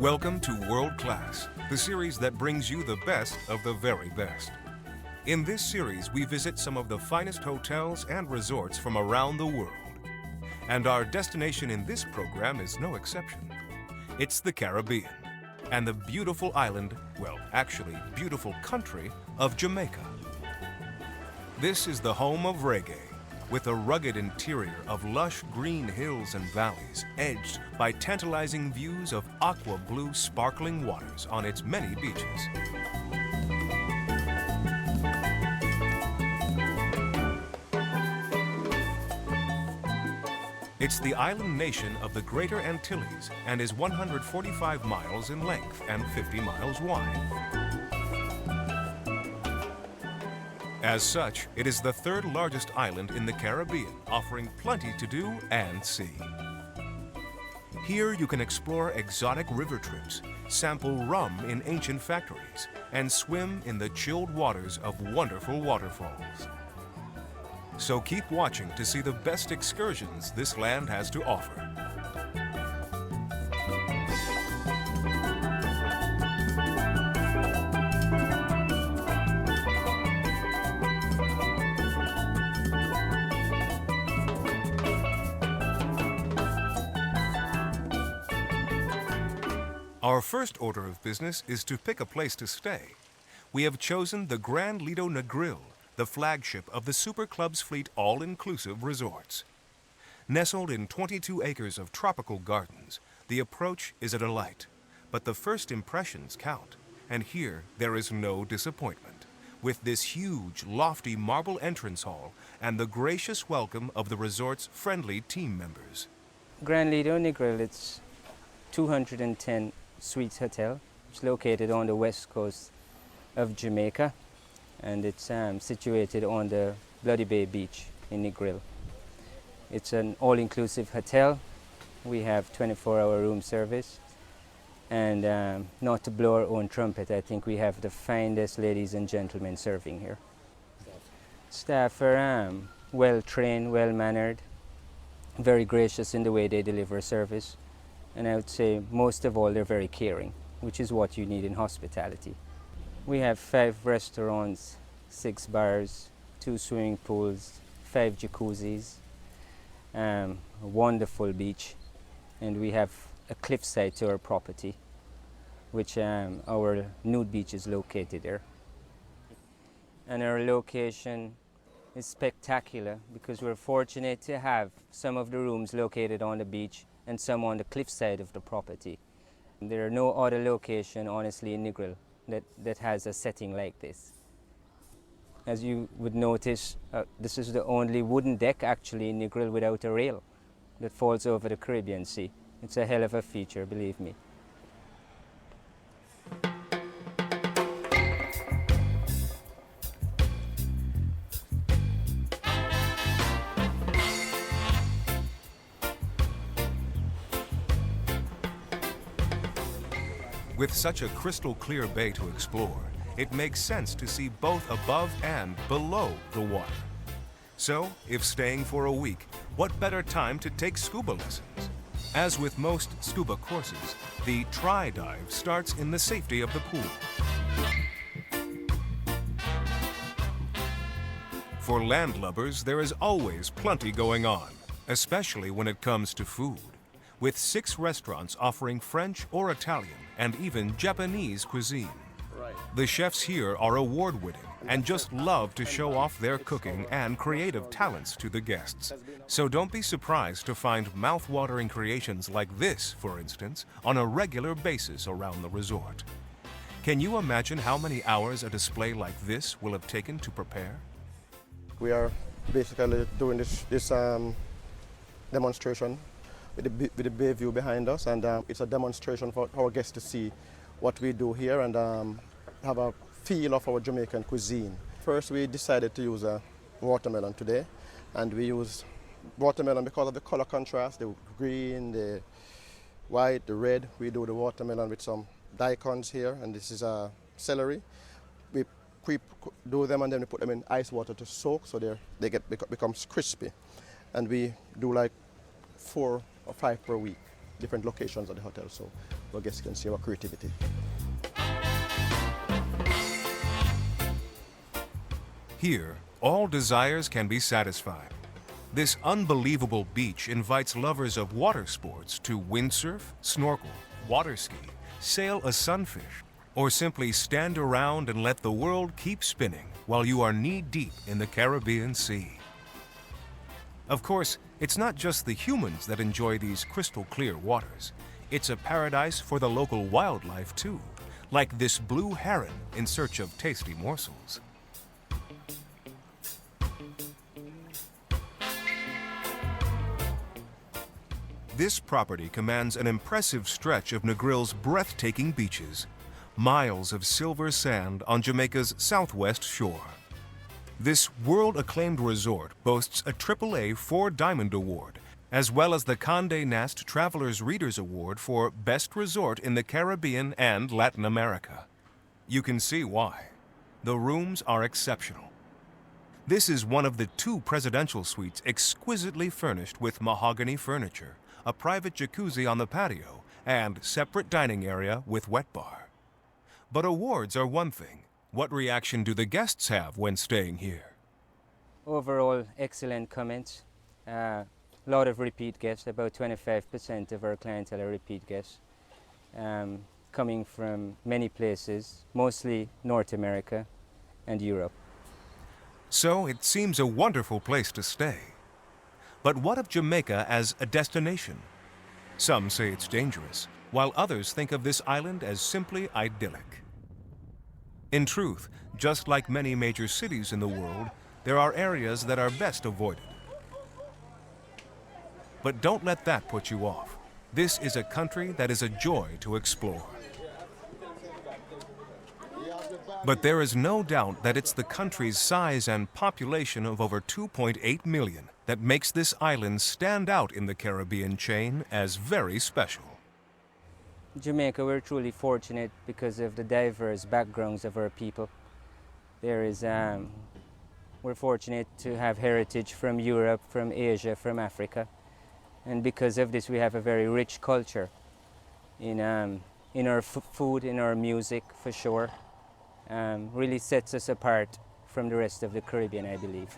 Welcome to World Class, the series that brings you the best of the very best. In this series, we visit some of the finest hotels and resorts from around the world. And our destination in this program is no exception. It's the Caribbean and the beautiful island, well, actually beautiful country of Jamaica. This is the home of reggae, with a rugged interior of lush green hills and valleys, edged by tantalizing views of aqua blue sparkling waters on its many beaches. It's the island nation of the Greater Antilles and is 145 miles in length and 50 miles wide. As such, it is the third largest island in the Caribbean, offering plenty to do and see. Here you can explore exotic river trips, sample rum in ancient factories, and swim in the chilled waters of wonderful waterfalls. So keep watching to see the best excursions this land has to offer. Our first order of business is to pick a place to stay. We have chosen the Grand Lido Negril, the flagship of the Super Club's fleet all-inclusive resorts. Nestled in 22 acres of tropical gardens, the approach is a delight. But the first impressions count, and here there is no disappointment, with this huge, lofty marble entrance hall and the gracious welcome of the resort's friendly team members. Grand Lido Negril, it's 210 Suites Hotel. It's located on the west coast of Jamaica, and it's situated on the Bloody Bay Beach in Negril. It's an all-inclusive hotel. We have 24-hour room service, and not to blow our own trumpet, I think we have the finest ladies and gentlemen serving here. Staff are well-trained, well-mannered, very gracious in the way they deliver service. And I would say most of all, they're very caring, which is what you need in hospitality. We have 5 restaurants, 6 bars, 2 swimming pools, 5 jacuzzis, a wonderful beach, and we have a cliffside to our property, which our nude beach is located there. And our location is spectacular because we're fortunate to have some of the rooms located on the beach and some on the cliffside of the property. There are no other location, honestly, in Negril that has a setting like this. As you would notice, this is the only wooden deck actually in Negril without a rail that falls over the Caribbean Sea. It's a hell of a feature, believe me. With such a crystal clear bay to explore, it makes sense to see both above and below the water. So, if staying for a week, what better time to take scuba lessons? As with most scuba courses, the tri-dive starts in the safety of the pool. For landlubbers, there is always plenty going on, especially when it comes to food, with 6 restaurants offering French or Italian and even Japanese cuisine. The chefs here are award-winning and just love to show off their cooking and creative talents to the guests. So don't be surprised to find mouth-watering creations like this, for instance, on a regular basis around the resort. Can you imagine how many hours a display like this will have taken to prepare? We are basically doing this demonstration with the bay view behind us, and it's a demonstration for our guests to see what we do here and have a feel of our Jamaican cuisine. First, we decided to use a watermelon today, and we use watermelon because of the color contrast, the green, the white, the red. We do the watermelon with some daikons here, and this is celery. We do them and then we put them in ice water to soak so they becomes crispy. And we do like 4 or 5 per week, different locations at the hotel. So our guests can see our creativity. Here, all desires can be satisfied. This unbelievable beach invites lovers of water sports to windsurf, snorkel, water ski, sail a sunfish, or simply stand around and let the world keep spinning while you are knee-deep in the Caribbean Sea. Of course, it's not just the humans that enjoy these crystal-clear waters. It's a paradise for the local wildlife, too, like this blue heron in search of tasty morsels. This property commands an impressive stretch of Negril's breathtaking beaches, miles of silver sand on Jamaica's southwest shore. This world-acclaimed resort boasts a AAA 4-Diamond Award, as well as the Condé Nast Travelers Readers Award for Best Resort in the Caribbean and Latin America. You can see why. The rooms are exceptional. This is one of the 2 presidential suites exquisitely furnished with mahogany furniture, a private jacuzzi on the patio, and separate dining area with wet bar. But awards are one thing. What reaction do the guests have when staying here? Overall, excellent comments. A lot of repeat guests, about 25% of our clientele are repeat guests, coming from many places, mostly North America and Europe. So it seems a wonderful place to stay. But what of Jamaica as a destination? Some say it's dangerous, while others think of this island as simply idyllic. In truth, just like many major cities in the world, there are areas that are best avoided. But don't let that put you off. This is a country that is a joy to explore. But there is no doubt that it's the country's size and population of over 2.8 million that makes this island stand out in the Caribbean chain as very special. Jamaica, we're truly fortunate because of the diverse backgrounds of our people. We're fortunate to have heritage from Europe, from Asia, from Africa. And because of this, we have a very rich culture in our food, in our music, for sure. Really sets us apart from the rest of the Caribbean, I believe.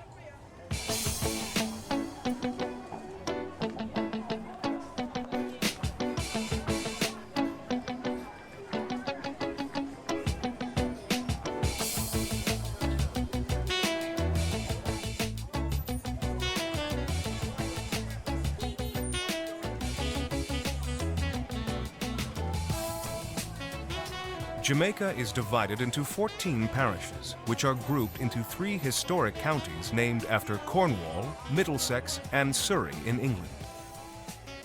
Jamaica is divided into 14 parishes, which are grouped into 3 historic counties named after Cornwall, Middlesex, and Surrey in England.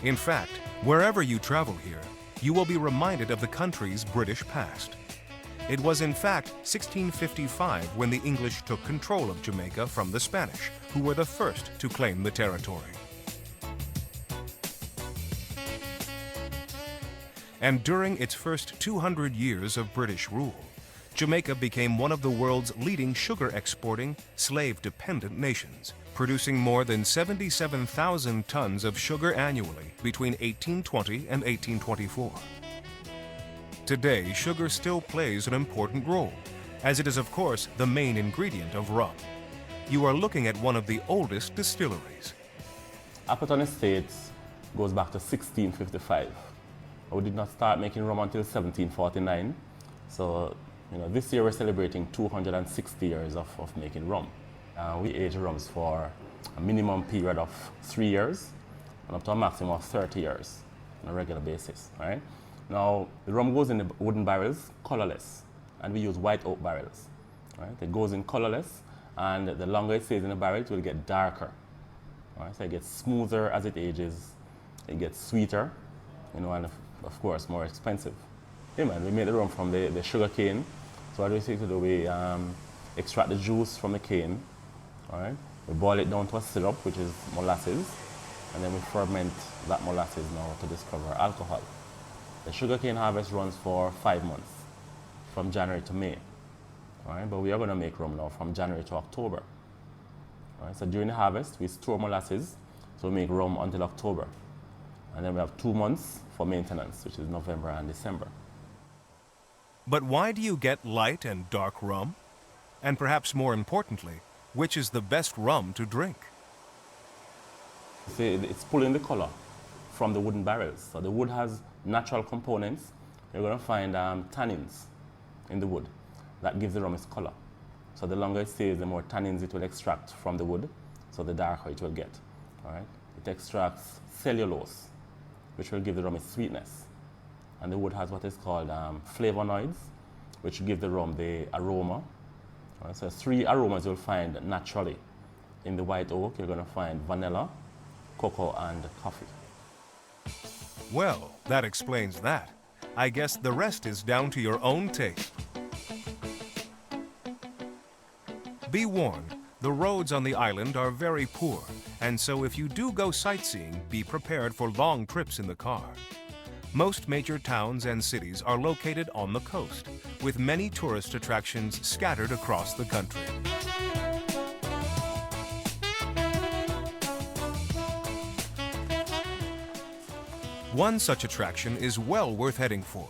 In fact, wherever you travel here, you will be reminded of the country's British past. It was in fact 1655 when the English took control of Jamaica from the Spanish, who were the first to claim the territory. And during its first 200 years of British rule, Jamaica became one of the world's leading sugar-exporting, slave-dependent nations, producing more than 77,000 tons of sugar annually between 1820 and 1824. Today, sugar still plays an important role, as it is, of course, the main ingredient of rum. You are looking at one of the oldest distilleries. Appleton Estates goes back to 1655. We did not start making rum until 1749. So, this year we're celebrating 260 years of making rum. We age rums for a minimum period of 3 years and up to a maximum of 30 years on a regular basis, right? Now, the rum goes in the wooden barrels, colorless, and we use white oak barrels, right? It goes in colorless, and the longer it stays in the barrel, it will get darker, right? So it gets smoother as it ages, it gets sweeter, and of course, more expensive. Yeah, man, we make the rum from the sugar cane. So what we take to do, we extract the juice from the cane, all right? We boil it down to a syrup, which is molasses, and then we ferment that molasses now to discover alcohol. The sugarcane harvest runs for 5 months, from January to May, all right? But we are going to make rum now from January to October. All right? So during the harvest, we store molasses, so we make rum until October. And then we have 2 months for maintenance, which is November and December. But why do you get light and dark rum? And perhaps more importantly, which is the best rum to drink? See, it's pulling the color from the wooden barrels. So the wood has natural components. You're going to find tannins in the wood that gives the rum its color. So the longer it stays, the more tannins it will extract from the wood, so the darker it will get. All right? It extracts cellulose, which will give the rum its sweetness. And the wood has what is called flavonoids, which give the rum the aroma. All right? So 3 aromas you'll find naturally. In the white oak, you're going to find vanilla, cocoa, and coffee. Well, that explains that. I guess the rest is down to your own taste. Be warned, the roads on the island are very poor, and so if you do go sightseeing, be prepared for long trips in the car. Most major towns and cities are located on the coast, with many tourist attractions scattered across the country. One such attraction is well worth heading for,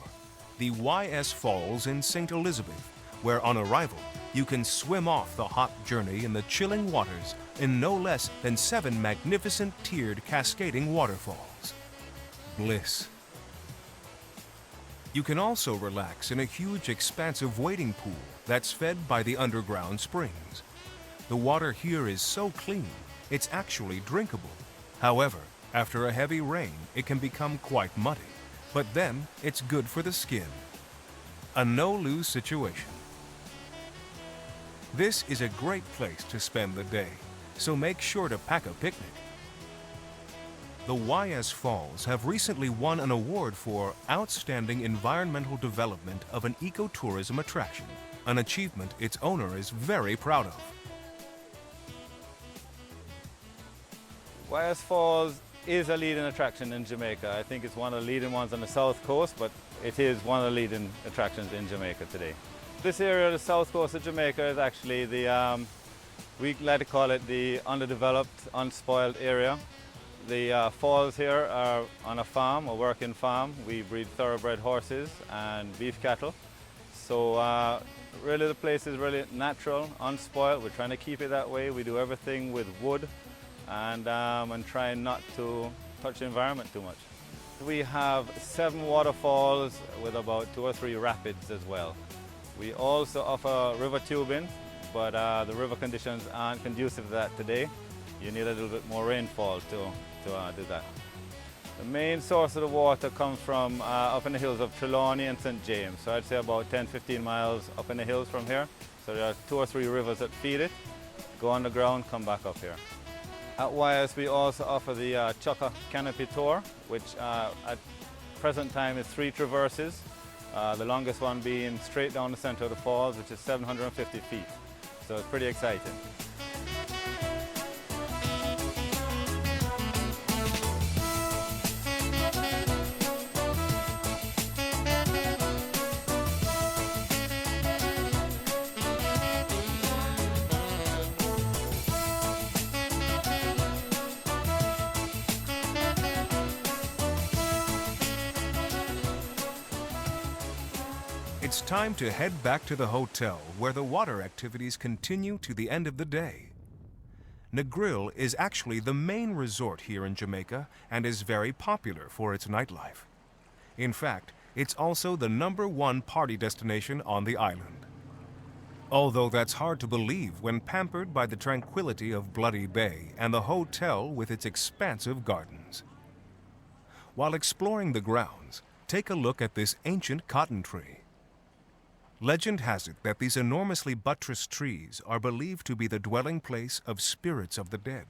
the YS Falls in St. Elizabeth, where on arrival, you can swim off the hot journey in the chilling waters in no less than 7 magnificent tiered cascading waterfalls. Bliss. You can also relax in a huge expansive wading pool that's fed by the underground springs. The water here is so clean, it's actually drinkable. However, after a heavy rain, it can become quite muddy, but then it's good for the skin. A no-lose situation. This is a great place to spend the day, so make sure to pack a picnic. The YS Falls have recently won an award for Outstanding Environmental Development of an Ecotourism Attraction, an achievement its owner is very proud of. YS Falls is a leading attraction in Jamaica. I think it's one of the leading ones on the south coast, but it is one of the leading attractions in Jamaica today. This area of the south coast of Jamaica is actually the, we like to call it the underdeveloped, unspoiled area. The falls here are on a farm, a working farm. We breed thoroughbred horses and beef cattle. So really the place is really natural, unspoiled. We're trying to keep it that way. We do everything with wood and trying not to touch the environment too much. We have 7 waterfalls with about 2 or 3 rapids as well. We also offer river tubing, but the river conditions aren't conducive to that today. You need a little bit more rainfall to do that. The main source of the water comes from up in the hills of Trelawney and St. James. So I'd say about 10-15 miles up in the hills from here. So there are 2 or 3 rivers that feed it, go underground, come back up here. At YS we also offer the Chukka Canopy Tour, which at present time is 3 traverses. The longest one being straight down the center of the falls, which is 750 feet. So it's pretty exciting. It's time to head back to the hotel where the water activities continue to the end of the day. Negril is actually the main resort here in Jamaica and is very popular for its nightlife. In fact, it's also the #1 party destination on the island. Although that's hard to believe when pampered by the tranquility of Bloody Bay and the hotel with its expansive gardens. While exploring the grounds, take a look at this ancient cotton tree. Legend has it that these enormously buttressed trees are believed to be the dwelling place of spirits of the dead.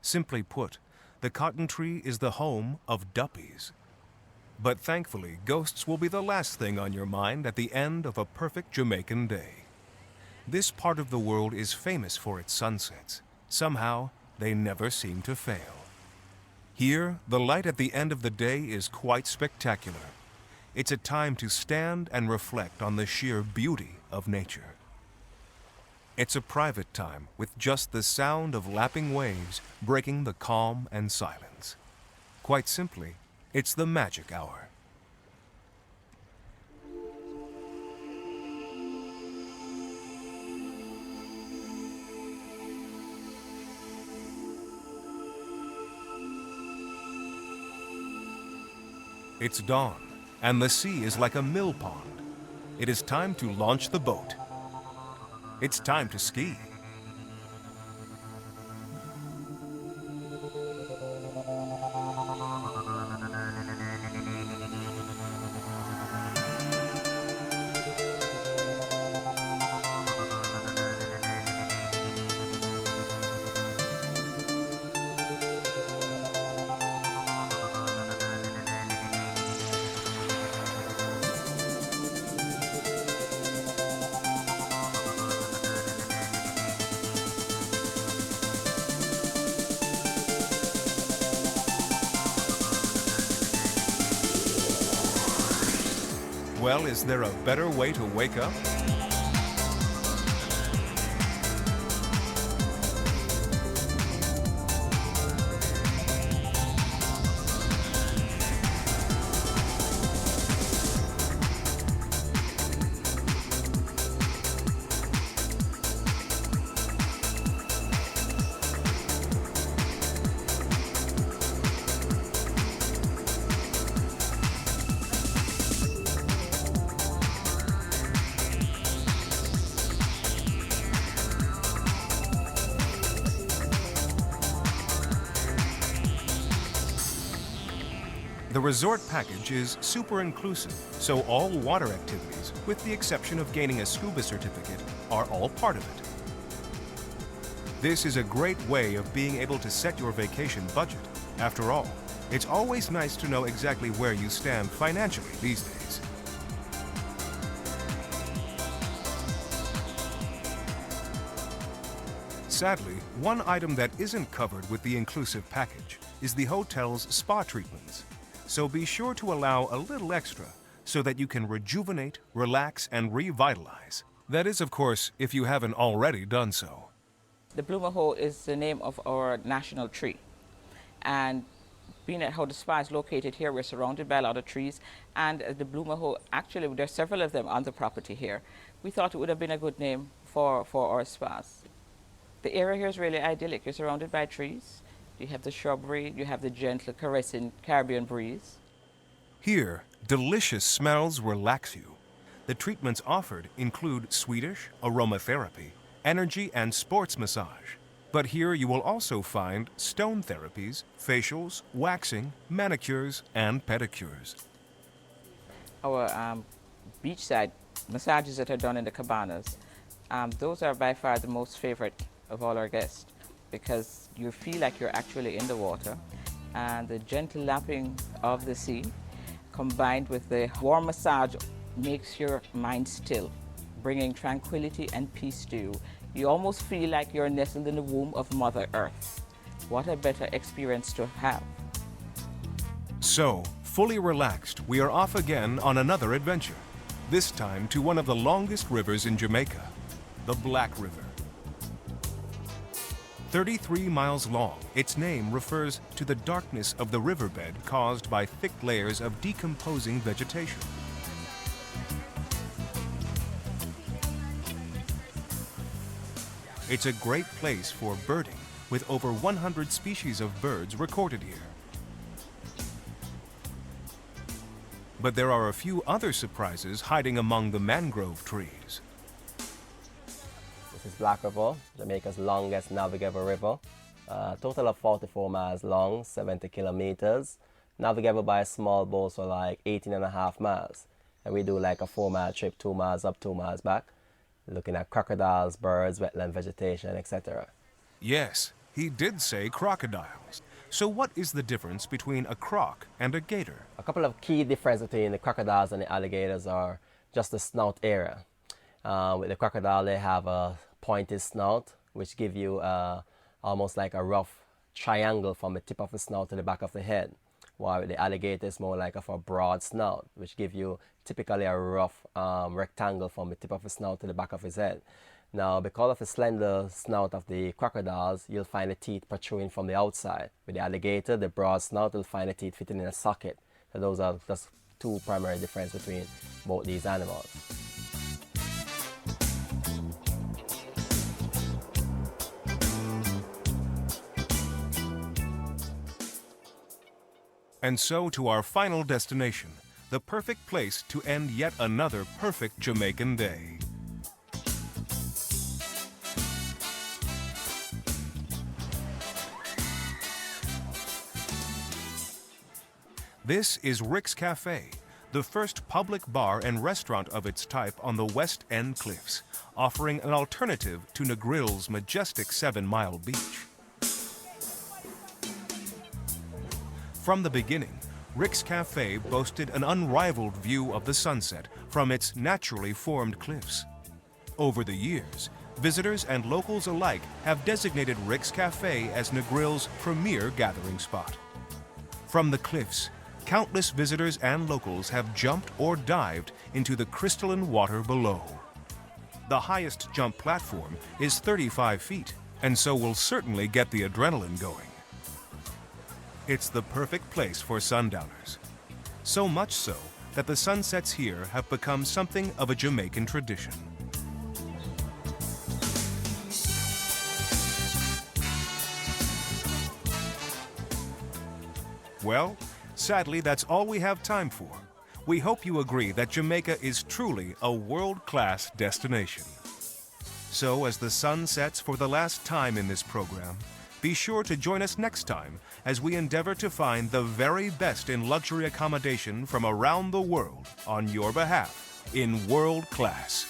Simply put, the cotton tree is the home of duppies. But thankfully, ghosts will be the last thing on your mind at the end of a perfect Jamaican day. This part of the world is famous for its sunsets. Somehow, they never seem to fail. Here, the light at the end of the day is quite spectacular. It's a time to stand and reflect on the sheer beauty of nature. It's a private time with just the sound of lapping waves breaking the calm and silence. Quite simply, It's the magic hour. It's dawn, and the sea is like a mill pond. It is time to launch the boat. It's time to ski. Well, is there a better way to wake up? The resort package is super inclusive, so all water activities, with the exception of gaining a scuba certificate, are all part of it. This is a great way of being able to set your vacation budget. After all, it's always nice to know exactly where you stand financially these days. Sadly, one item that isn't covered with the inclusive package is the hotel's spa treatments. So be sure to allow a little extra so that you can rejuvenate, relax, and revitalize. That is, of course, if you haven't already done so. The bloomer hole is the name of our national tree. And being at how the spa is located here, we're surrounded by a lot of trees. And the bloomer hole, actually, there are several of them on the property here. We thought it would have been a good name for our spas. The area here is really idyllic. You're surrounded by trees. You have the shrubbery, you have the gentle, caressing Caribbean breeze. Here, delicious smells relax you. The treatments offered include Swedish, aromatherapy, energy and sports massage. But here you will also find stone therapies, facials, waxing, manicures, and pedicures. Our beachside massages that are done in the cabanas, those are by far the most favorite of all our guests, because you feel like you're actually in the water, and the gentle lapping of the sea combined with the warm massage makes your mind still, bringing tranquility and peace to you. You almost feel like you're nestled in the womb of Mother Earth. What a better experience to have. So, fully relaxed, we are off again on another adventure, this time to one of the longest rivers in Jamaica, the Black River. 33 miles long, its name refers to the darkness of the riverbed caused by thick layers of decomposing vegetation. It's a great place for birding, with over 100 species of birds recorded here. But there are a few other surprises hiding among the mangrove trees. This is Black River, Jamaica's longest navigable river. Total of 44 miles long, 70 kilometers. Navigable by a small boat for like 18.5 miles. And we do like a 4-mile trip, 2 miles up, 2 miles back, looking at crocodiles, birds, wetland vegetation, etc. Yes, he did say crocodiles. So what is the difference between a croc and a gator? A couple of key differences between the crocodiles and the alligators are just the snout area. With the crocodile, they have a pointed snout, which give you almost like a rough triangle from the tip of the snout to the back of the head. While with the alligator, it's more like a broad snout, which give you typically a rough rectangle from the tip of the snout to the back of his head. Now, because of the slender snout of the crocodiles, you'll find the teeth protruding from the outside. With the alligator, the broad snout, you'll find the teeth fitting in a socket. So those are just two primary differences between both these animals. And so to our final destination, the perfect place to end yet another perfect Jamaican day. This is Rick's Cafe, the first public bar and restaurant of its type on the West End Cliffs, offering an alternative to Negril's majestic 7-mile beach. From the beginning, Rick's Cafe boasted an unrivaled view of the sunset from its naturally formed cliffs. Over the years, visitors and locals alike have designated Rick's Cafe as Negril's premier gathering spot. From the cliffs, countless visitors and locals have jumped or dived into the crystalline water below. The highest jump platform is 35 feet, and so will certainly get the adrenaline going. It's the perfect place for sundowners. So much so that the sunsets here have become something of a Jamaican tradition. Well, sadly, that's all we have time for. We hope you agree that Jamaica is truly a world-class destination. So as the sun sets for the last time in this program, be sure to join us next time as we endeavor to find the very best in luxury accommodation from around the world on your behalf in World Class.